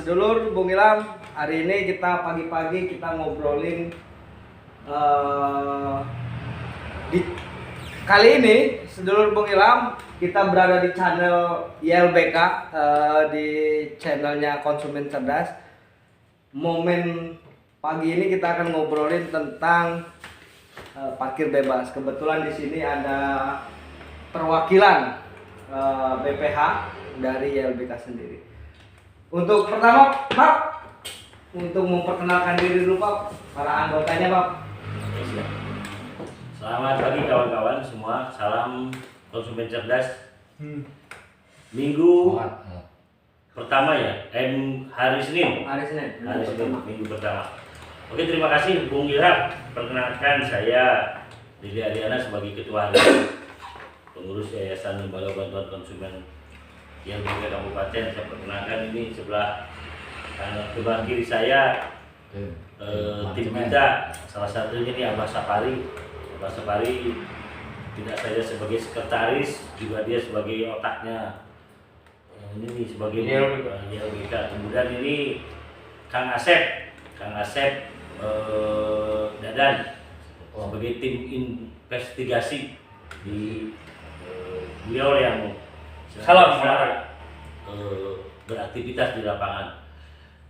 sedulur Bung Ilham, hari ini kita pagi-pagi kita ngobrolin di kali ini sedulur Bung Ilham kita berada di channel YLBK, di channelnya Konsumen Cerdas. Momen pagi ini kita akan ngobrolin tentang parkir bebas. Kebetulan di sini ada perwakilan BPH dari YLBK sendiri. Untuk pertama, Pak, untuk memperkenalkan diri dulu, Pak, para anggotanya, Pak. Selamat pagi kawan-kawan semua, salam konsumen cerdas. Minggu pertama ya, hari Senin. Hari Senin, Minggu pertama. Oke, terima kasih Bung Ilham. Perkenalkan saya Didi Ariana sebagai Ketua Harian Pengurus Yayasan Lembaga Bantuan Konsumen yang di Kabupaten. Saya perkenalkan ini sebelah sebelah kiri saya tim kita, salah satunya ini Abah Sapari. Abah Sapari tidak saja sebagai sekretaris, juga dia sebagai otaknya. Ini nih sebagai YLBK. Kemudian ini Kang Asep Dadan sebagai tim investigasi di beliau yang beraktivitas di lapangan.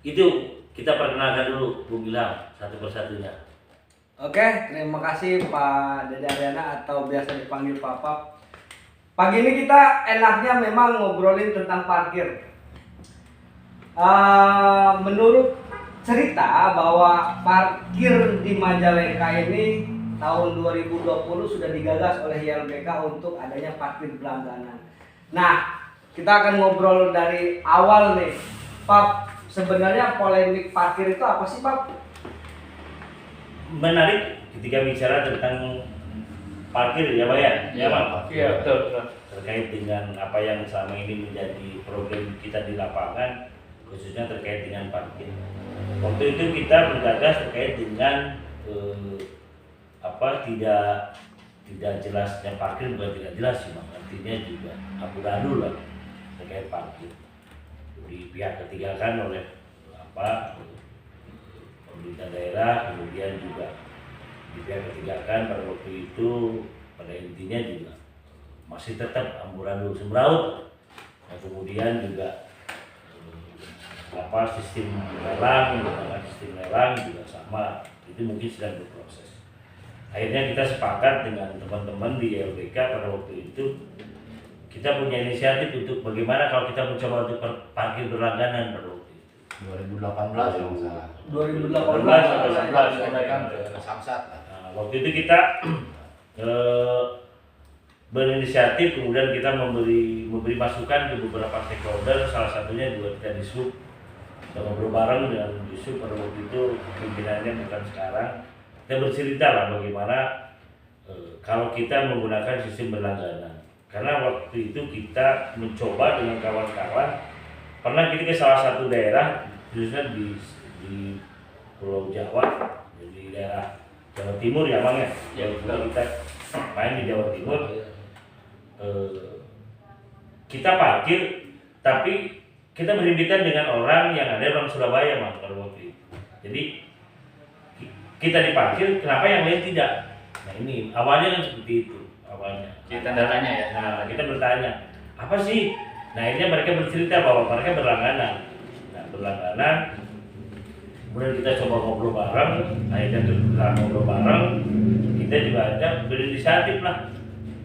Itu kita perkenalkan dulu Bung Ilham satu persatunya. Oke, terima kasih Pak Dede Ariana atau biasa dipanggil Papa. Pagi ini kita enaknya memang ngobrolin tentang parkir. Menurut cerita bahwa parkir di Majalengka ini tahun 2020 sudah digagas oleh YLBK untuk adanya parkir berlangganan. Nah, kita akan ngobrol dari awal nih, Pak. Sebenarnya polemik parkir itu apa sih, Pak? Menarik ketika bicara tentang parkir ya Pak ya? Ya Pak? Iya betul. Terkait dengan apa yang selama ini menjadi problem kita di lapangan, khususnya terkait dengan parkir. Waktu itu kita bergagas terkait dengan tidak jelasnya parkir, bukan tidak jelas sih Bang, artinya juga amburadul lah terkait parkir. Di pihak ketiga kan oleh pemerintah daerah, kemudian juga di pihak ketiga kan pada waktu itu pada intinya juga masih tetap amburadul semraut. Nah, kemudian juga sistem lelang juga sama, itu mungkin sedang berproses. Akhirnya kita sepakat dengan teman-teman di LBK pada waktu itu, kita punya inisiatif untuk bagaimana kalau kita mencoba untuk parkir berlangganan pada waktu itu. 2018 kalau nggak salah. 2018 kan ke Samsat. Nah, waktu itu kita berinisiatif, kemudian kita memberi masukan ke beberapa stakeholder, salah satunya juga kita disub. Kita ngobrol bareng dengan disub pada waktu itu, pimpinannya bukan sekarang. Kita bercerita lah bagaimana kalau kita menggunakan sistem berlangganan. Karena waktu itu kita mencoba dengan kawan-kawan, pernah kita ke salah satu daerah, khususnya di Pulau Jawa, di daerah Jawa Timur ya Bang ya. Kita main di Jawa Timur, kita parkir, tapi kita berimpitan dengan orang yang ada orang Surabaya Bang pada waktu itu. Jadi kita diparkir, kenapa yang lain tidak? Nah ini awalnya kan seperti itu. Kita datanya ya. Nah, kita bertanya, apa sih? Nah, akhirnya mereka bercerita bahwa mereka berlangganan. Nah, berlangganan. Kemudian kita coba ngobrol bareng. Akhirnya setelah ngobrol bareng, kita juga ada berinisiatif lah.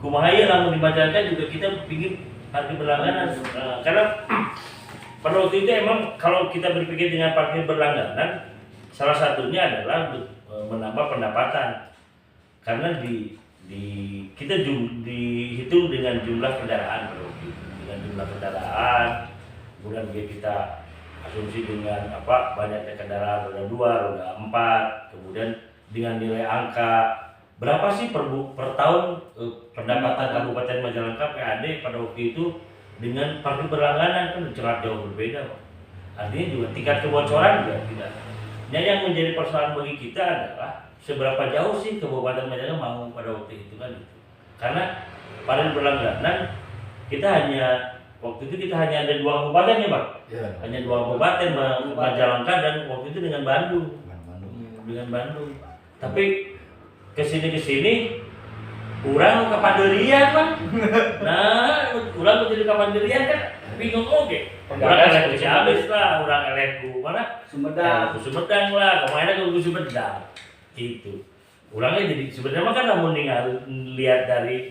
Kumahaya lamun dibacakan juga kita ingin parkir berlangganan. Nah, karena pada waktu itu emang kalau kita berpikir dengan parkir berlangganan, salah satunya adalah untuk menambah pendapatan. Karena kita dihitung dengan jumlah kendaraan, kemudian kita asumsi dengan banyaknya kendaraan roda 2, roda 4, kemudian dengan nilai angka berapa sih per tahun pendapatan Kabupaten Majalengka PAD pada waktu itu dengan parkir berlangganan kan sangat jauh berbeda. Artinya juga tingkat kebocoran juga tidak. Nah, yang menjadi persoalan bagi kita adalah seberapa jauh sih Kabupaten Majalengka mau pada waktu itu kan itu. Karena pada berlangganan kita hanya waktu itu kita hanya ada 2 kabupaten ya Pak, Iya. hanya 2 kabupaten Majalengka dan waktu itu dengan Bandung. Dengan Bandung. Tapi kesini kurang ke Panderian Pak. Nah, kurang jadi ke Panderian kan bingung oke. Kurang elek ku Ciamis lah, kurang elek ku mana? Sumedang. Ku Sumedang lah, kemana ke Sumedang. Itu. Kurangnya jadi sebenarnya mah kan namun lihat dari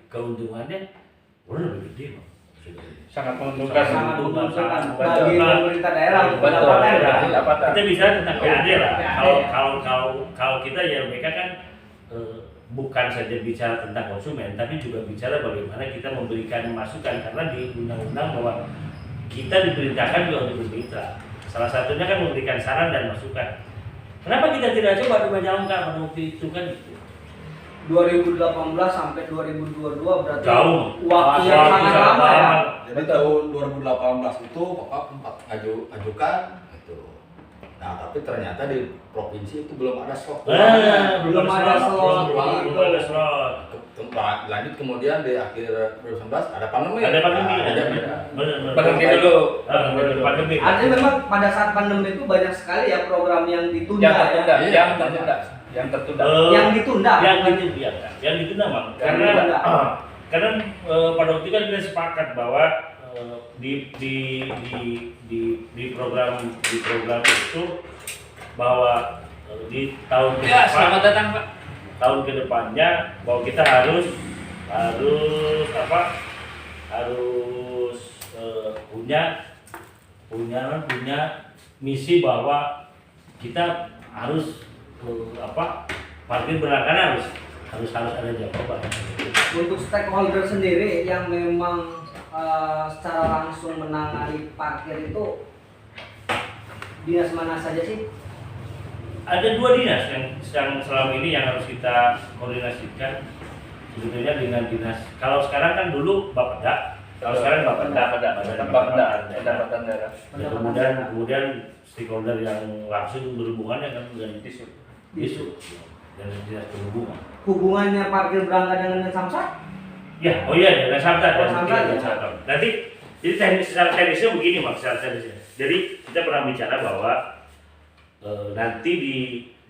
keuntungannya orang lebih gede Pak. Sangat menguntungkan. Sangat menguntungkan sangat bagi pemerintah daerah Betul. pendapatan. Kita bisa tentang PAD lah. Kalau kita ya mereka kan bukan saja bicara tentang konsumen, tapi juga bicara bagaimana kita memberikan masukan karena di undang-undang bahwa kita diperintahkan juga untuk bermitra. Salah satunya kan memberikan saran dan masukan. Kenapa kita tidak coba di Majalengka pada waktu itu kan itu? 2018 sampai 2022 berarti Jauh. waktu yang sangat lama ya. Jadi tahun 2018 itu Bapak sempat ajukan gitu. Nah, tapi ternyata di provinsi itu belum ada slot. belum ada slot. Belum ada slot. Lanjut kemudian di akhir 2019 ada pandemi. Ada pandemi. Ada. Benar. Pandemi dulu. Pandemi. Artinya memang pada saat pandemi itu banyak sekali ya program yang ditunda. Yang tertunda, Iya. yang tertunda. Yang ditunda. Yang ditunda Bang. Yang ditunda. Karena pada waktu itu kan kita sepakat bahwa di program itu bahwa di tahun Ya, selamat datang Pak. tahun kedepannya bahwa kita harus punya misi bahwa kita harus parkir berlangganan harus ada jawaban. Untuk stakeholder sendiri yang memang secara langsung menangani parkir itu dinas mana saja sih? Ada 2 dinas yang selama ini yang harus kita koordinasikan sebetulnya dengan dinas. Kalau sekarang kan dulu Bapeda, kalau sekarang Bapeda. Pendapatan daerah. Kemudian stakeholder yang langsung berhubungan kan dengan disu dan dinas perhubungan. Hubungannya parkir berangkat dengan Samsat? Ya, dengan Samsat dan Samsat, ya. Samsat. Nanti jadi secara teknisnya begini Mas, secara teknisnya. Jadi kita pernah bicara bahwa nanti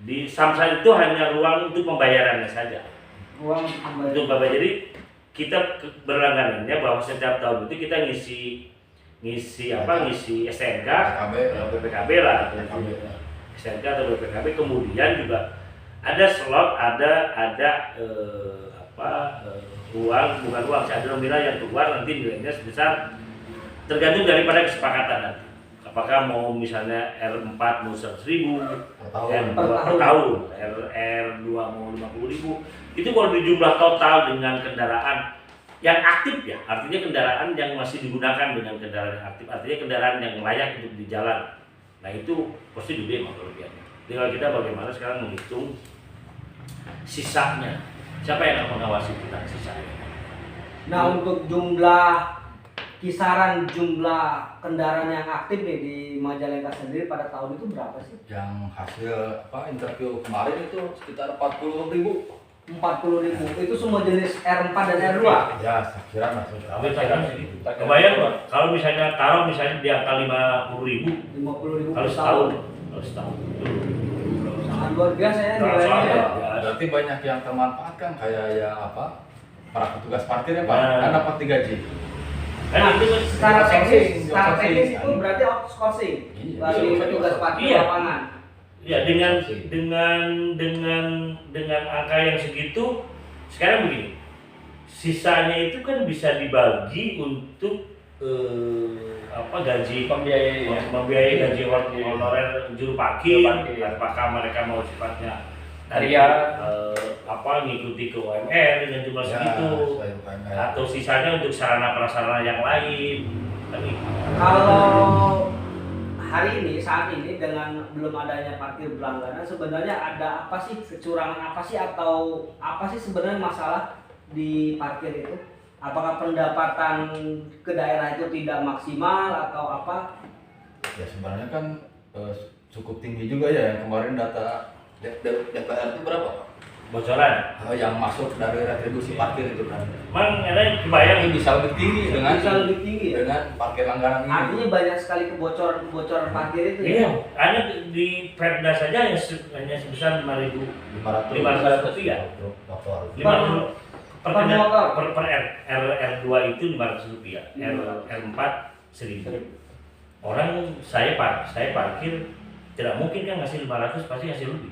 di Samsat itu hanya ruang untuk pembayarannya saja. Ruang Untuk pembayaran. Jadi kita berlangganannya bahwa setiap tahun itu kita ngisi STNK, BPKB lah, STNK atau BPKB. Kemudian juga ada slot, ada bukan uang, ada nominal yang keluar nanti nilainya sebesar tergantung daripada kesepakatan nanti. Apakah mau misalnya R4 mau 100.000, R2 per tahun, R2 mau 50.000. Itu kalau di jumlah total dengan kendaraan yang aktif ya, artinya kendaraan yang masih digunakan dengan kendaraan yang aktif, artinya kendaraan yang layak untuk di jalan. Nah itu pasti gede kelebihannya. Tinggal kita bagaimana sekarang menghitung sisanya. Siapa yang akan mengawasi kita sisanya? Nah, untuk kisaran jumlah kendaraan yang aktif nih di Majalengka sendiri pada tahun itu berapa sih? Yang hasil interview kemarin itu sekitar 40.000. 40.000. Itu semua jenis R4 dan R2. Ya, saya kira masuk. Kebayang Pak, kalau misalnya taruh misalnya di angka 50.000 50.000 kalau per setahun, tahun. Sangat Luar biasa ya Sangat nilainya. luar Ya. biasa. Berarti banyak yang termanfaatkan kayak ya para petugas parkir ya Pak, Nah. kan dapat digaji. Kan itu kan Secara teknis outsourcing. itu berarti outsourcing Iya, bagi iya, petugas iya. parkir Iya. lapangan. ya dengan angka yang segitu sekarang begini. Sisanya itu kan bisa dibagi untuk gaji membiayai gaji honorer juru parkir, apakah mereka mau sifatnya ngikuti ke UMR dengan jumlah segitu atau sisanya untuk sarana prasarana yang lain. Tapi Kalau hari ini saat ini dengan belum adanya parkir berlangganan sebenarnya ada apa sih kecurangan apa sih atau apa sih sebenarnya masalah di parkir itu? Apakah pendapatan ke daerah itu tidak maksimal atau apa? Ya sebenarnya kan cukup tinggi juga ya yang kemarin data DPR itu berapa Pak? bocoran. yang masuk dari retribusi parkir itu kan. Mang ada kebayang Ini bisa lebih tinggi dengan Bisa lebih tinggi ya? dengan parkir langganan ini. Artinya banyak sekali kebocoran parkir itu Iya, ya. hanya di Perda saja hanya sebesar 5.000 500 rupiah. Motor. 500 per Per motor. per R2 itu 500 rupiah, R4 1000. Orang saya parkir tidak mungkin kan ngasih 500, pasti ngasih lebih.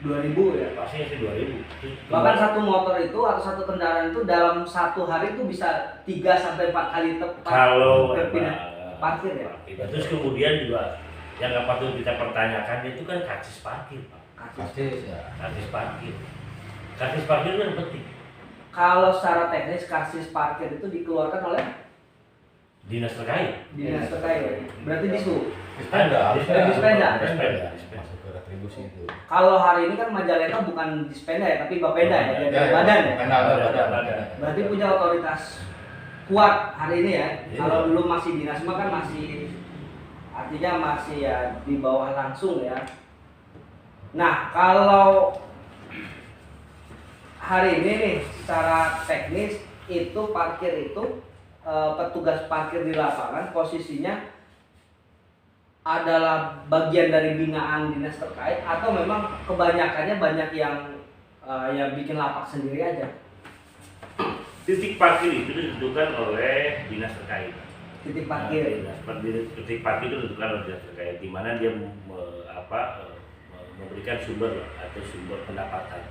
2000 ya. Pasti ngasih 2000. Bahkan satu motor itu atau satu kendaraan itu dalam satu hari itu bisa 3 sampai 4 kali tepat kalau berpindah parkir ya. Terus kemudian juga yang nggak patut kita pertanyakan itu kan karcis parkir, Pak. Karcis ya. Karcis parkir. Karcis parkir itu yang penting. Kalau secara teknis karcis parkir itu dikeluarkan oleh Dinas terkait. dinas terkait. Berarti disu. Dispenda. Dispenda. Dispenda. Masuk ke retribusi itu. Kalau hari ini kan Majalengka bukan Dispenda ya, tapi Bapeda ya, jadi badan ya. Badan. Berarti punya otoritas kuat hari ini ya. Iya. Kalau dulu masih dinas mah kan masih artinya masih ya di bawah langsung ya. Nah, kalau hari ini nih secara teknis itu parkir itu petugas parkir di lapangan posisinya adalah bagian dari binaan dinas terkait atau memang kebanyakannya banyak yang bikin lapak sendiri aja. Titik parkir itu ditentukan oleh dinas terkait. Titik parkir. Titik parkir itu ditentukan oleh dinas terkait, di mana dia memberikan sumber atau sumber pendapatan.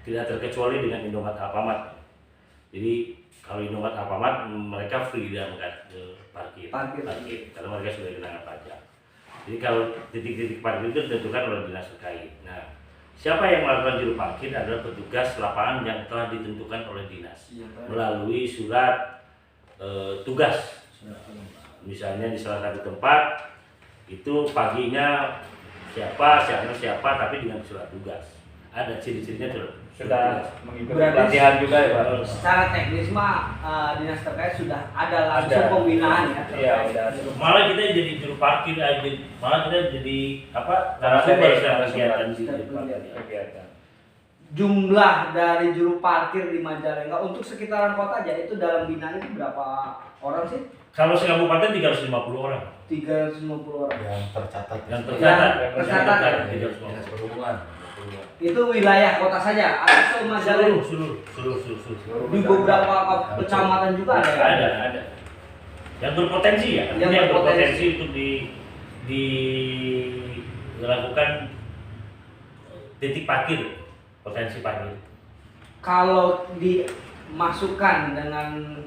Tidak terkecuali dengan Indomaret Alfamart. Jadi kalau Indomaret Alfamart mereka free diangkat ke parkir, karena mereka sudah dikenakan pajak. Jadi kalau titik-titik parkir itu ditentukan oleh dinas terkait. Nah, siapa yang melakukan juru parkir adalah petugas lapangan yang telah ditentukan oleh dinas melalui surat tugas. Misalnya di salah satu tempat itu paginya siapa, tapi dengan surat tugas. Ada ciri-cirinya Sudah mengikuti Berarti pelatihan juga ya Pak. Secara teknis mah dinas terkait sudah ada langsung Ada. pembinaan ya. Iya, udah. Malah kita jadi juru parkir aja, malah kita jadi apa? Narasumber, kegiatan di Kegiatan. Jumlah dari juru parkir di Majalengka untuk sekitaran kota aja itu dalam binaan itu berapa orang sih? Kalau sekabupaten 350 orang. 350 orang. Yang tercatat. Yang tercatat, tercatat. 350. Dinas perhubungan. Itu wilayah kota saja atau Majalengka Seluruh. di beberapa kecamatan juga ada ya? Ada. Yang berpotensi ya, yang berpotensi untuk dilakukan titik parkir, potensi parkir. Kalau dimasukkan dengan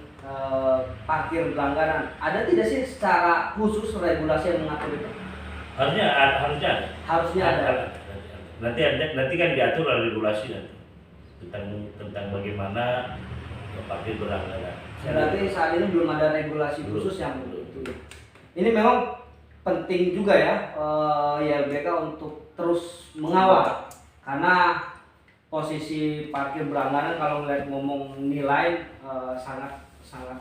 parkir langganan, ada tidak sih secara khusus regulasi yang mengatur itu? Harusnya ada. Harusnya ada. Nanti kan diatur oleh regulasi nanti tentang bagaimana parkir berlangganan. Berarti saat ini belum ada regulasi khusus yang itu. Ini memang penting juga ya YLBK untuk terus mengawal karena posisi parkir berlangganan kalau ngomong nilai sangat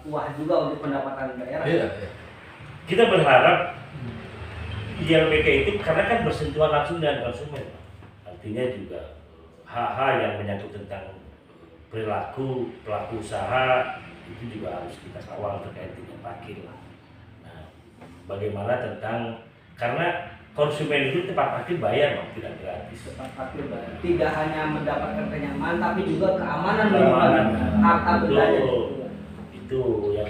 wah juga untuk pendapatan daerah. Iya. Kita berharap YLBK itu karena kan bersentuhan langsung dengan konsumen. Artinya juga hal-hal yang menyangkut tentang perilaku pelaku usaha itu juga harus kita kawal terkait dengan parkir lah. Nah, bagaimana tentang karena konsumen itu tempat parkir bayar loh, tidak gratis. Tempat parkir tidak hanya mendapatkan kenyamanan tapi juga keamanan Keamanan. harta bendanya. Itu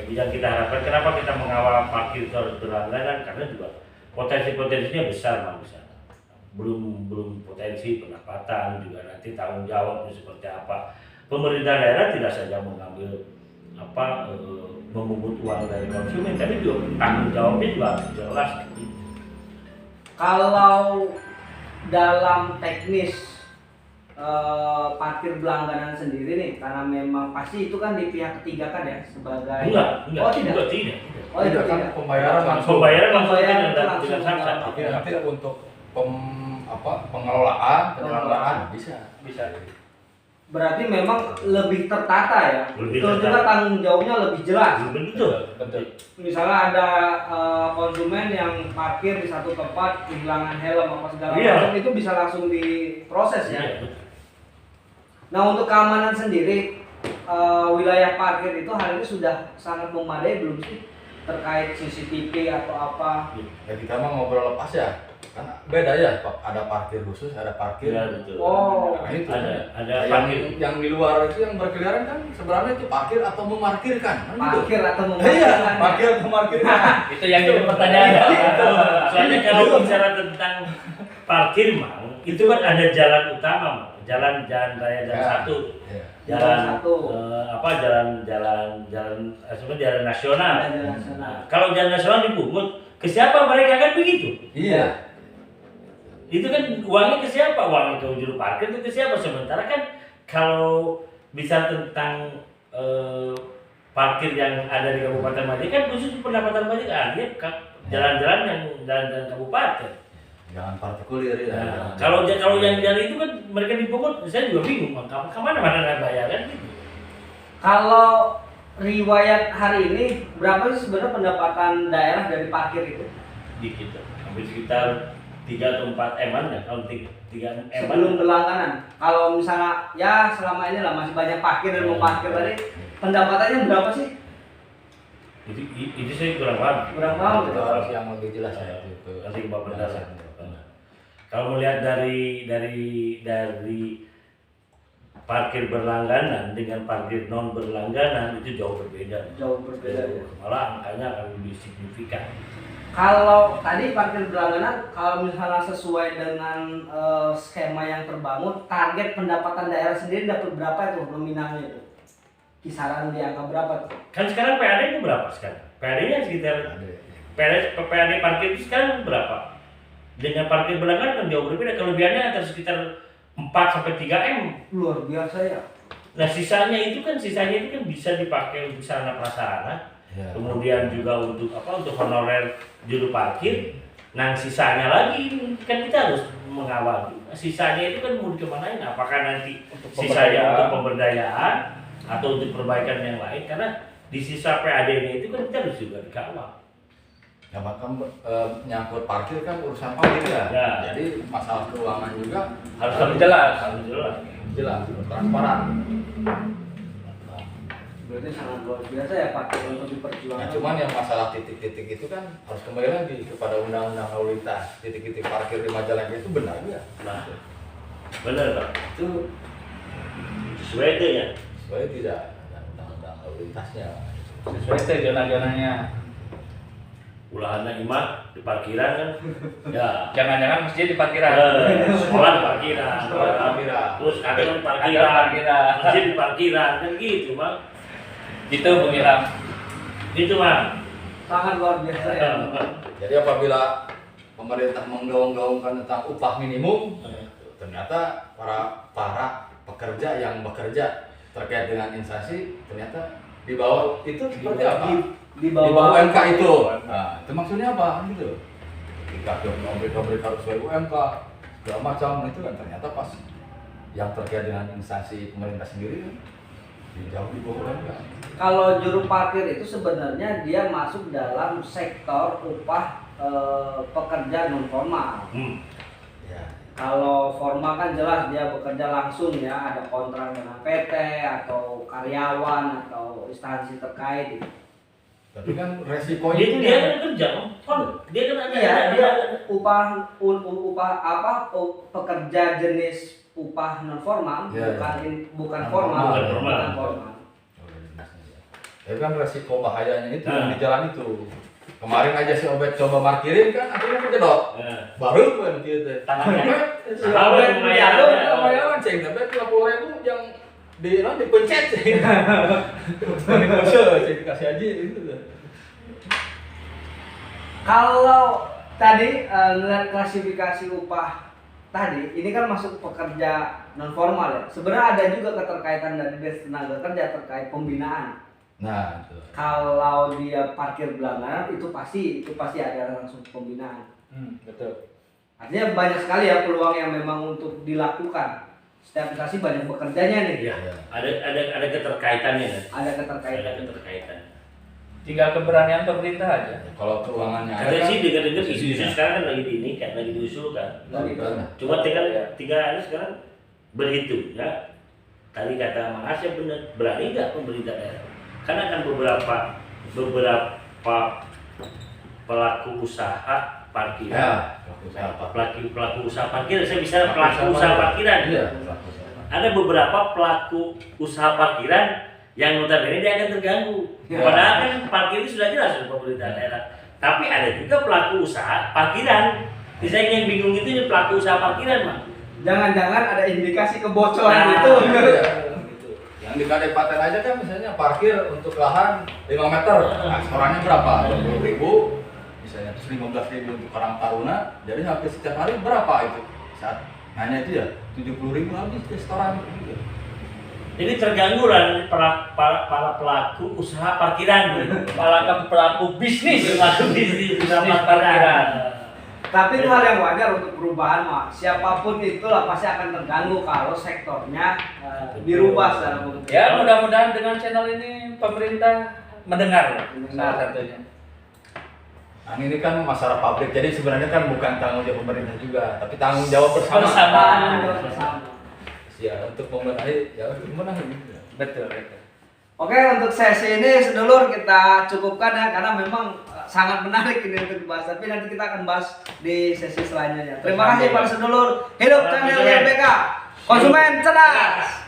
yang kita harapkan. Kenapa kita mengawal parkir itu harus berlangganan? Karena juga potensinya besar, Bang, besar. Belum potensi pendapatan juga nanti tanggung jawabnya seperti apa. Pemerintah daerah tidak saja mengambil memungut uang dari konsumen, tapi juga tanggung jawabnya juga harus jelas. Kalau dalam teknis parkir berlangganan sendiri nih, karena memang pasti itu kan di pihak ketiga kan ya sebagai Enggak. Oh tidak. Tidak. Oh itu kan tidak. pembayaran langsung. Pembayaran langsung Pembayaran dengan langsung. samsat. Tapi nanti untuk pengelolaan, penyelenggaraan bisa. Berarti memang lebih tertata ya. Lebih Terus juga tertata. tanggung jawabnya lebih jelas. Betul. Misalnya ada konsumen yang parkir di satu tempat kehilangan helm apa segala Iya. macam itu bisa langsung diproses ya. Iya, betul. Nah untuk keamanan sendiri wilayah parkir itu hari ini sudah sangat memadai belum sih terkait CCTV atau apa? Ya kita mah ngobrol lepas ya, kan beda ya, ada parkir khusus, ada parkir. Ya betul. Oh, Nah, itu. Ada Nah, parkir. yang di luar itu yang berkeliaran kan sebenarnya itu parkir atau memarkirkan, kan gitu. parkir atau Iya, memarkirkan? parkir atau memarkirkan. Itu yang jadi pertanyaan. Soalnya kalau bicara tentang parkir mang, itu kan ada jalan utama mang, jalan raya jalan Ya. satu, Iya. jalan satu. sebenarnya jalan nasional. Jalan nasional. Nah, kalau jalan nasional dipungut, ke siapa mereka kan begitu? Iya. Itu kan uangnya ke siapa? Uangnya ke juru parkir itu ke siapa? Sementara kan kalau bisa tentang parkir yang ada di Kabupaten Majalengka kan khusus pendapatan pajak artinya jalan-jalan yang jalan-jalan kabupaten. Jangan partikulir ya. Nah, kalau yang jalan itu kan mereka dipungut, saya juga bingung, kemana mana bayar kan gitu. Kalau riwayat hari ini berapa sih sebenarnya pendapatan daerah dari parkir itu? Dikit, hampir sekitar 3 atau 4 M-an ya, kalau 3 M-an. Sebelum berlangganan. Kalau misalnya ya selama ini lah masih banyak parkir dan mau parkir tadi, pendapatannya berapa sih? Itu saya kurang paham. Kurang paham Itu gitu. harus yang lebih jelas ya. Nanti ke Bapak Dasar. Kalau melihat dari parkir berlangganan dengan parkir non berlangganan itu jauh berbeda. Jauh berbeda. Ya. Malah angkanya akan lebih signifikan. Kalau tadi parkir berlangganan, kalau misalnya sesuai dengan skema yang terbangun, target pendapatan daerah sendiri dapat berapa itu nominalnya itu? Kisaran di angka berapa tuh? Kan sekarang PAD itu berapa sekarang? PAD-nya sekitar PAD parkir itu sekarang berapa? Dengan parkir berlangganan kan jauh berbeda. Kelebihannya antara sekitar 4 sampai 3 M. Luar biasa ya. Nah, sisanya itu kan bisa dipakai untuk sarana prasarana. Ya. Kemudian juga untuk honorer juru parkir. Nah, sisanya lagi kan kita harus mengawal. Sisanya itu kan mau dikemanain? Apakah nanti sisanya untuk pemberdayaan atau untuk perbaikan yang lain? Karena di sisa PAD-nya itu kan kita harus juga dikawal. Ya bahkan nyangkut parkir kan urusan parkir ya. Ya. Jadi masalah keuangan juga Harus jelas. jelas, transparan. Berarti sangat luar biasa ya parkir untuk diperjuangkan. Nah, cuman yang masalah titik-titik itu kan harus kembali lagi kepada undang-undang lalu lintas. Titik-titik parkir di Majalengka itu benar ya. Nah, benar Pak. Itu Sesuai itu ya. sebenarnya tidak ada undang-undang lalu lintasnya. Sesuai itu zona-zonanya. Ulahana imah di parkiran kan. Ya. Jangan-jangan masjid di parkiran. Sekolah di parkiran. Sekolah di parkiran. Terus kantor di Kantor parkiran. parkiran. Masjid di parkiran kan gitu, Bang. Gitu Bung Ilham. Gitu, Bang. Sangat luar biasa ya. Jadi apabila pemerintah menggaung-gaungkan tentang upah minimum, ternyata para pekerja yang bekerja terkait dengan instansi ternyata di bawah itu seperti apa? Di Di bawah bawah UMK itu. Nah, itu maksudnya apa gitu? Ketika mereka harus sesuai UMK segala macam itu kan ternyata pas yang terkait dengan instansi pemerintah sendiri kan jauh di bawah UMK. Kalau juru parkir itu sebenarnya dia masuk dalam sektor upah pekerja non formal. Ya. Kalau formal kan jelas dia bekerja langsung ya, ada kontrak dengan PT atau karyawan atau instansi terkait. Tapi kan resikonya Dia ya. kan kerja, kan dia kan ada Iya, dia upah pekerja jenis upah non formal, Iya, bukan formal, Bukan formal. bukan formal. Tapi kan resiko bahayanya itu Nah. yang di jalan itu. Kemarin aja si Obet coba parkirin kan akhirnya kejedot. Baru kan gitu. Tangannya. Si Tahu Obet lumayan. lumayan ceng, tapi 50.000 yang dipencet ceng. Ceng kasih aja itu. Kalau tadi ngeliat klasifikasi upah tadi, ini kan masuk pekerja non formal ya. Sebenarnya ada juga keterkaitan dari Dinas Tenaga Kerja terkait pembinaan. Nah, itu. Kalau dia parkir berlangganan itu pasti ada langsung pembinaan. Betul. Artinya banyak sekali ya peluang yang memang untuk dilakukan. Setiap instansi banyak bekerjanya nih. Iya, ada keterkaitannya kan. Ada Ada keterkaitan. keterkaitan. Tinggal keberanian pemerintah aja. Kalau keuangannya ada Katanya kan, sih dengar-dengar isu-isu sekarang kan lagi ini kan lagi diusulkan. Lagi kan. Cuma tinggal sekarang berhitung ya. tadi kata Mang Asep benar, berani nggak pemerintah daerah? Karena kan beberapa pelaku usaha parkiran, pelaku usaha parkir, saya bisa pelaku usaha parkiran. Iya. Ada beberapa pelaku usaha parkiran yang notabene dia akan terganggu. Ya. Padahal kan parkir itu sudah jelas oleh pemerintah daerah. Tapi ada juga pelaku usaha parkiran. Jadi saya yang bingung itu pelaku usaha parkiran, Mak. Jangan-jangan ada indikasi kebocoran Nah, itu. Iya. Yang di kabupaten aja kan misalnya parkir untuk lahan 5 meter, nah setorannya berapa? 20.000, misalnya 15.000 untuk Karang Taruna, jadi hampir setiap hari berapa itu? Saat hanya itu ya 70.000 habis di setoran gitu. Jadi terganggu lah para pelaku usaha parkiran, Pelaku bisnis. pelaku bisnis usaha Bisnis parkiran. parkiran. Tapi itu hal yang wajar untuk perubahan, Mak. Siapapun itulah pasti akan terganggu kalau sektornya dirubah secara bentuk. Ya mudah-mudahan dengan channel ini pemerintah mendengar salah satunya. Nah ini kan masalah pabrik, jadi sebenarnya kan bukan tanggung jawab pemerintah juga, tapi tanggung jawab bersama. Bersama. Ya untuk membenahi, ya untuk membenahi. Betul, betul. Oke, untuk sesi ini sedulur kita cukupkan ya karena memang sangat menarik ini untuk dibahas. Tapi nanti kita akan bahas di sesi selanjutnya. Terima kasih para sedulur. Hidup channel YLBK. Konsumen cerdas.